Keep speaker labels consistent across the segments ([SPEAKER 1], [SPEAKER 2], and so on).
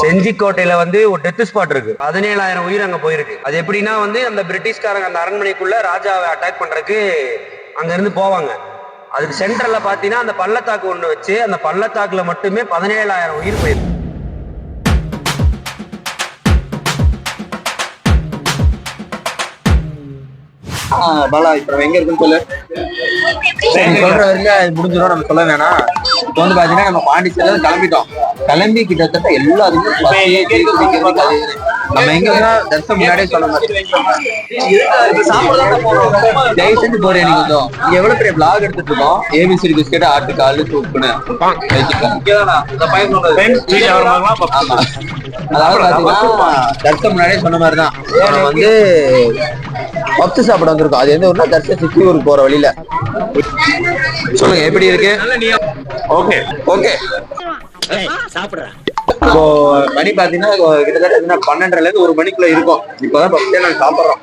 [SPEAKER 1] செஞ்சிக்கோட்டையில வந்து ஒரு death spot இருக்கு. 17,000 உயிர் அங்க போயிருக்கு. அது எப்படின்னா வந்து அந்த பிரிட்டிஷ்காரங்க அந்த அரண்மனைக்குள்ள ராஜாவை அட்டாக் பண்றதுக்கு அங்க இருந்து போவாங்க. அதுக்கு சென்டர்ல பாத்தீங்கன்னா அந்த பள்ளத்தாக்கு ஒண்ணு வச்சு அந்த பள்ளத்தாக்குல மட்டுமே 17,000 உயிர் போயிருக்கு.
[SPEAKER 2] பாலா இப்ப எங்க இருக்குன்னு சொல்லு. சொல்ற வரைக்கும் முடிஞ்சிடும், நம்ம சொல்ல வேணாம். இப்போ வந்து பாத்தீங்கன்னா நம்ம பாண்டிச்சேரியில கிளம்பிட்டோம். கிளம்பி கிட்டத்தட்ட எல்லாத்துக்கும் நம்ம எங்க தர்சனம் முன்னாடியே சொன்ன மாதிரி தயவு செஞ்சு போறேன். நீங்க கொஞ்சம் இங்க எவ்வளவு பெரிய பிளாக் எடுத்துட்டு இருக்கோம். ஏபிசி பிஸ்கெட் ஆட்டுக்காலு சூப்புன்னு அதாவது பாத்தீங்கன்னா தர்சனம் முன்னாடியே சொன்ன மாதிரிதான் நம்ம வந்து பப்ஸ் சாப்பிட வந்திருக்கோம். அது எந்த ஊர்னா தர்சனம் சித்தியூருக்கு போற வழியில. சொல்லுங்க எப்படி இருக்கு? ஓகே ஓகே சாப்பிடுறேன். இப்போ மணி பாத்தீங்கன்னா கிட்டத்தட்ட 12:30ல இருந்து 1 மணிக்குள்ள இருக்கும். இப்பதான் பப்ஸே நாங்க சாப்பிடுறோம்.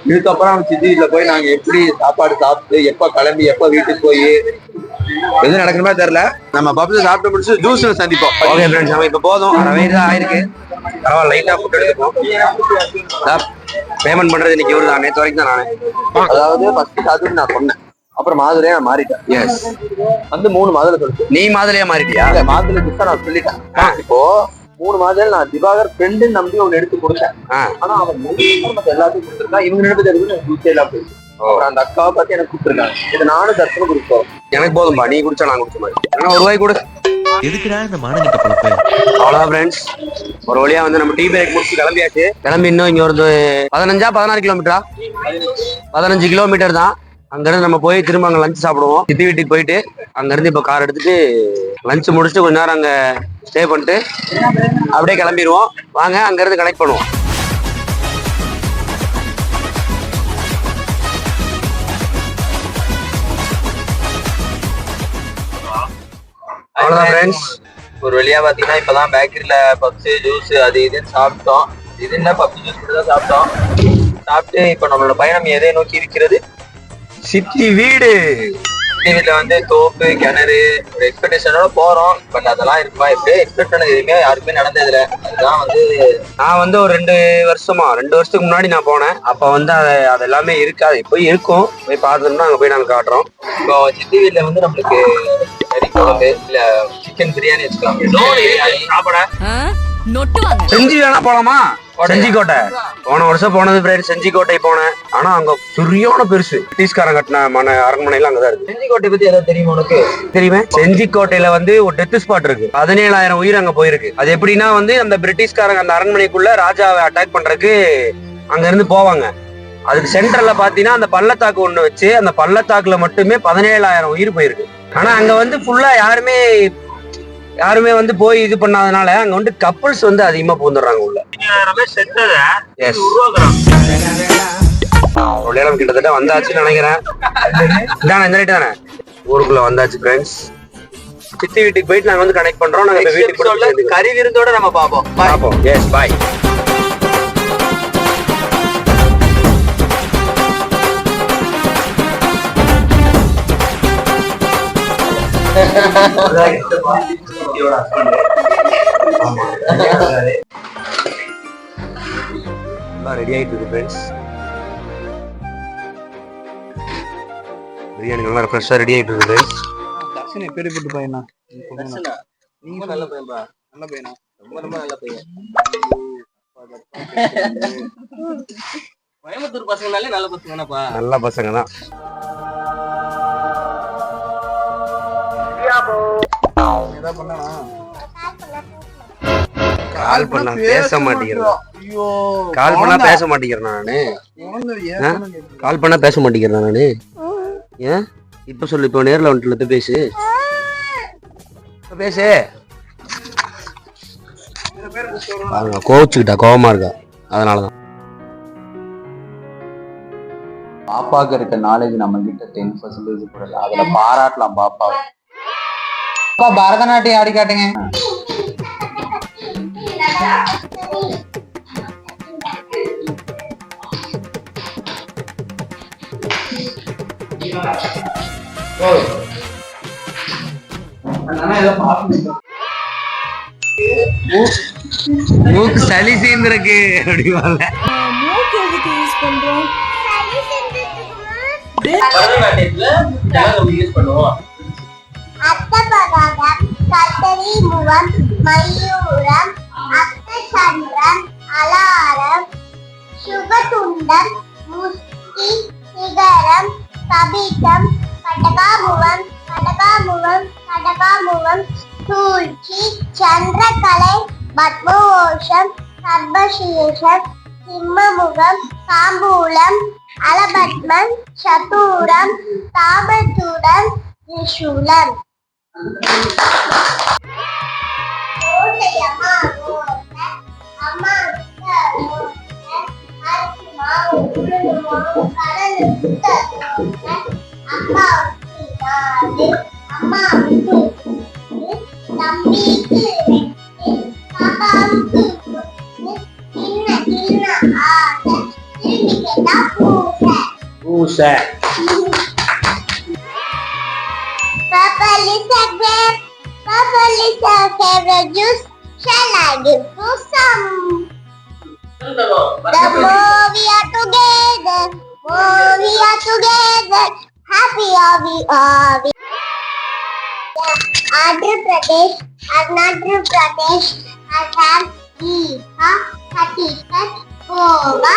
[SPEAKER 2] இதுக்கப்புறம் சித்தி வீட்டுல போய் நாங்க எப்படி சாப்பாடு சாப்பிட்டு எப்ப கிளம்பி எப்ப வீட்டுக்கு போய் எது நடக்கணுமே தெரியல. நம்ம பப்ஸ் சாப்பிட்டு முடிச்சு ஜூஸ்ல சந்திப்போம். ஓகே ஃப்ரெண்ட்ஸ், நம்ம இப்ப போதும். 1/2 தான் ஆயிருக்கு. பரவாயில்ல, லைட்டா ஃபுட் எடுத்துப்போம். பேமெண்ட் பண்றது இன்னைக்கு இவரு தான். நேற்று வரைக்கும் தான் நானே. அதாவது ஃபர்ஸ்ட் அது நான் சொன்னேன், அப்புறம் மாதுளையா நான் மாறிட்டேன். எஸ், வந்து 3 மாதுளை சொல்லிட்டு நீ மாதுளையா மாறிட்டியா? மாதுளை ஜூஸா நான் சொல்லிட்டேன். இப்போ 3 மாதுளை நான் திவாகர் ஃப்ரெண்டு நம்பி ஒன்னு எடுத்து கொடுத்தேன். ஆனா அவன் எல்லாத்தையும் கொடுத்துருக்கான். இவங்க நினைப்பது எனக்கு ஜூஸே எல்லாம் போயிடுச்சு. அப்புறம் அந்த அக்காவை பார்த்து எனக்கு கொடுத்துருக்காங்க. இது நானும் தர்சனம் குடிப்போம். எனக்கு போதும்பா, நீ குடிச்சா நான் குடிச்ச மாதிரி. ஏன்னா 1 ரூபாய் கூட
[SPEAKER 3] எதுக்குடா இந்த மானங்கிட்ட பழப்பு.
[SPEAKER 1] அவ்வளவுதான் ஃப்ரெண்ட்ஸ், ஒரு வழியா வந்து நம்ம டீ பிரேக் முடிச்சு கிளம்பியாச்சு. கிளம்பி இன்னும் இங்க ஒரு 15-16 கிலோமீட்டரா 15 கிலோமீட்டர் தான். அங்க இருந்து நம்ம போய் திரும்ப அங்க லஞ்ச் சாப்பிடுவோம். சித்தி வீட்டுக்கு போயிட்டு அங்க இருந்து இப்ப கார் எடுத்துட்டு லஞ்ச் முடிச்சுட்டு கொஞ்ச நேரம் அங்க ஸ்டே பண்ணிட்டு அப்படியே கிளம்பிடுவோம். வாங்க அங்க இருந்து கனெக்ட் பண்ணுவோம். அவ்வளவுதான் ஃப்ரெண்ட்ஸ், ஒரு வழியா பாத்தீங்கன்னா இப்பதான் பேக்கரியில பப்ஸ் ஜூஸ் அது இதுன்னு சாப்பிட்டோம். இது என்ன பப்ஸ் ஜூஸ் மட்டும் தான் சாப்பிட்டோம். சாப்பிட்டு இப்ப நம்மளோட பயணம் எதை நோக்கி இருக்கிறது? சித்தி வீடு. சித்தி வீட்டுல வந்து தோப்பு கிணறு ஒரு எக்ஸ்பெக்டேஷனோட போறோம். பட் அதெல்லாம் இருக்குமா, எப்படியே எக்ஸ்பெக்ட் பண்ணது எதுவுமே யாருக்குமே நடந்தது இல்லை. அதுதான் வந்து நான் வந்து ஒரு 2 வருஷத்துக்கு முன்னாடி நான் போனேன். அப்ப வந்து அது எல்லாமே இருக்காது. இப்போ இருக்கும், போய் பார்த்தோம்னா அங்க போய் நாங்க காட்டுறோம். இப்போ சித்தி வீட்டுல வந்து நம்மளுக்கு கறி குழம்பு இல்ல சிக்கன் பிரியாணி வச்சுக்கலாம் சாப்பிட. செஞ்சி வேணா போலாமா? செஞ்சிக்கோட்டை போன வருஷம் போனது ஃப்ரெண்ட். செஞ்சிக்கோட்டை போனேன். ஆனா அங்க சரியான பெருசு. பிரிட்டிஷ்காரன் கட்டின அரண்மனையில அங்கதான் இருக்கு. செஞ்சிக்கோட்டை பத்தி ஏதாவது தெரியுமா உனக்கு? தெரியுமே. செஞ்சிக்கோட்டையில வந்து ஒரு டெத் ஸ்பாட் இருக்கு. 17,000 உயிர் அங்க போயிருக்கு. அது எப்படின்னா வந்து அந்த பிரிட்டிஷ்காரங்க அந்த அரண்மனைக்குள்ள ராஜாவை அட்டாக் பண்றதுக்கு அங்க இருந்து போவாங்க. அதுக்கு சென்டர்ல பாத்தீங்கன்னா அந்த பள்ளத்தாக்கு ஒண்ணு வச்சு அந்த பள்ளத்தாக்குல மட்டுமே 17,000 உயிர் போயிருக்கு. ஆனா அங்க வந்து ஃபுல்லா யாருமே வந்து போய் இது பண்ணாதனால அங்க வந்து கப்பல்ஸ் வந்து அதிகமா பூந்துடுறாங்க உள்ள. கிட்டத்தட்ட வந்தாச்சுன்னு நினைக்கிறேன். இதானே இந்த ரைட் தானே? ஊருக்குள்ள வந்தாச்சு ஃப்ரெண்ட்ஸ். சித்தி வீட்டுக்கு போயிட்டு நாங்க வந்து கனெக்ட் பண்றோம். நாங்க வீட்டுக்கு கறி விருந்தோட நம்ம பாப்போம். எஸ், பாய். ரெடி ஆயிட்டு இருக்கு ஃப்ரெண்ட்ஸ். பிரியாணி நல்லா ஃப்ரெஷ்ஷா ரெடி ஆயிட்டு இருக்கு.
[SPEAKER 2] தர்ஷன் எப்படிப்பட்ட பையனா? நீங்க நல்ல பையன்பா. நல்ல பையனா? ரொம்ப நல்ல பையன். கோயம்புத்தூர் பசங்கனாலே நல்ல பசங்க தானப்பா.
[SPEAKER 1] நல்ல பசங்க தான். கால் பண்ணா பேச மாட்டேங்கிறேன். கால் பண்ணா பேச மாட்டேங்கிறேன் நானு. கால் பண்ணா பேச மாட்டேங்கிறேன் நானு. ஏன் இப்ப சொல்லு, இப்ப நேர்ல வந்துட்டு பேசு பேசு. கோவிச்சுக்கிட்டா, கோவமா இருக்கா, அதனாலதான்.
[SPEAKER 2] பாப்பாக்கு இருக்க நாலேஜ் நம்ம கிட்ட 10% கூட இல்ல. அதுல பாராட்டலாம் பாப்பாவை. பரதநாட்டியம் ஆடி காட்டுங்க. மூக்கு சளி சேர்ந்துருக்கு அப்படிவாங்க.
[SPEAKER 4] மூக்கு எதுக்கு யூஸ் பண்றோம்?
[SPEAKER 1] பரதநாட்டியத்துல யூஸ் பண்ணுவோம்.
[SPEAKER 5] அத்தபதாகம், கத்தரி முகம், மயூரம், அத்தசந்திரம், அலாரம், சுகதுண்டம், முஷ்டி, சிகரம், கபிதம், கடகாமுகம், கடகாமுகம், கடகாமுகம், சூழ்ச்சி, சந்திரகலை, பத்மோஷம், சர்வசீஷம், சிம்மமுகம், தாம்பூலம், அலபத்மம், சதுரம், தாமசூடம், திரிசூலம்.
[SPEAKER 2] பூசை.
[SPEAKER 5] Purple is a grape. Purple is a favorite juice. Shall I give you some? The more we are together, happy are we are. Andhra Pradesh, Arunachal Pradesh, Assam, Bihar, Chhattisgarh, Goa,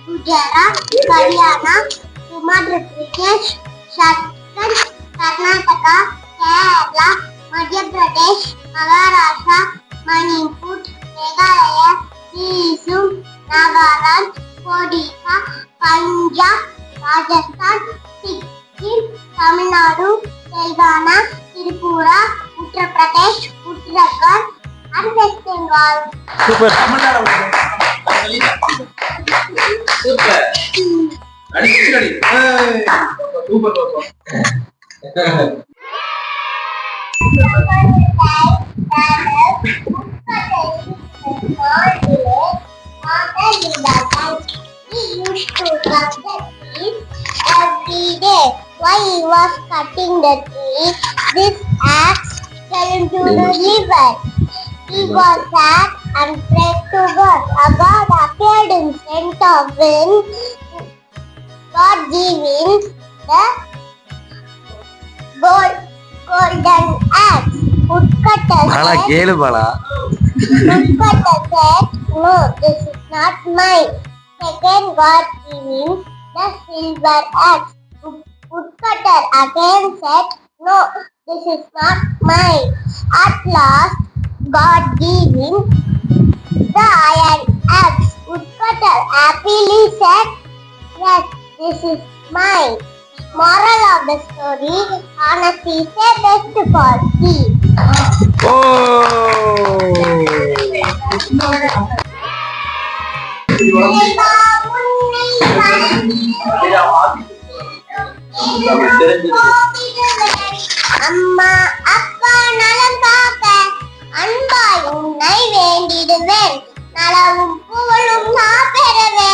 [SPEAKER 5] Gujarat, Haryana, Himachal Pradesh, Chhattisgarh, Karnataka, Kerala, Madhya Pradesh, Maharashtra, Manipur, Meghalaya, Assam, Nagaland, Odisha, Punjab, Rajasthan, Sikkim, Tamil Nadu, Telangana, Tripura, Uttar Pradesh, Uttarakhand, and West Bengal.
[SPEAKER 2] Super.
[SPEAKER 1] Super. அடி அடி. Super பாப்பா.
[SPEAKER 5] He used to cut the tree every day. While he was cutting the tree, this axe fell into the river. He was sad and prayed to God. A God appeared in front of him. God gave him the golden axe. Woodcutter
[SPEAKER 2] Bala
[SPEAKER 5] said,
[SPEAKER 2] கேளு Bala.
[SPEAKER 5] Woodcutter said, no, this is not mine. Second, God gave him the silver axe. Woodcutter again said, no, this is not mine. At last, God gave him the iron axe. Woodcutter happily said, yes, this is mine. Moral of the story, honesty is the best policy.
[SPEAKER 2] ஓ
[SPEAKER 5] அம்மா அப்பா நலம் காக்க அன்பாய் உன்னை வேண்டிடுவேன். நலவும் புகழும் நான் பெறவே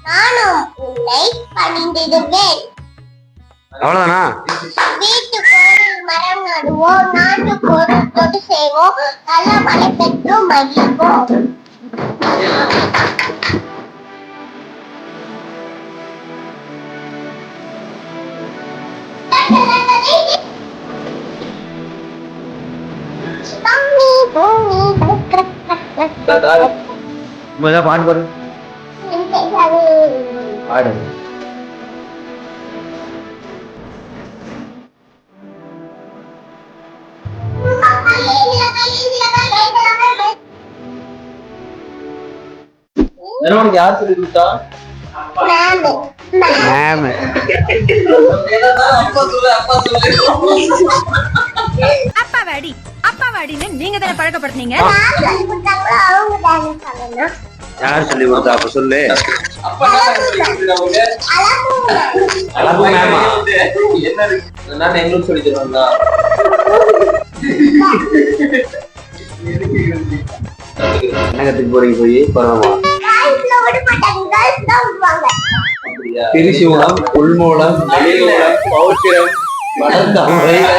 [SPEAKER 5] நானும் உன்னை பணிந்திடுவேன்.
[SPEAKER 2] அவ்வளவுதானா?
[SPEAKER 5] வீட்டுக்கு ஒரு மரம் நடுவோம், நாட்டுக்கு ஒரு தொட்டு செய்வோம், நல்ல மழை பெற்று மகிழ்வோம்.
[SPEAKER 2] முதல்ல பாட்டு பாடு. பாடு.
[SPEAKER 1] உனக்கு யார் சொல்லி கொடுத்தா?
[SPEAKER 2] மேம்.
[SPEAKER 4] அப்பாவாடி அப்பாவாடின்னு நீங்க தானே பழக்கப்படுத்தீங்க.
[SPEAKER 2] யார் சொல்லி கொடுத்தா? அப்ப சொல்லு.
[SPEAKER 1] அழகு மேமா? என்ன இருக்கு? நான் எங்களுக்கு சொல்லி தருவாங்களா?
[SPEAKER 2] என்ன கத்துக்கு போறீங்க? போய் பரவாயில்ல.
[SPEAKER 1] திரிசூலம், உள்மூலம், வெளிமூலம், பௌத்திரம், வளர்ந்த முறையில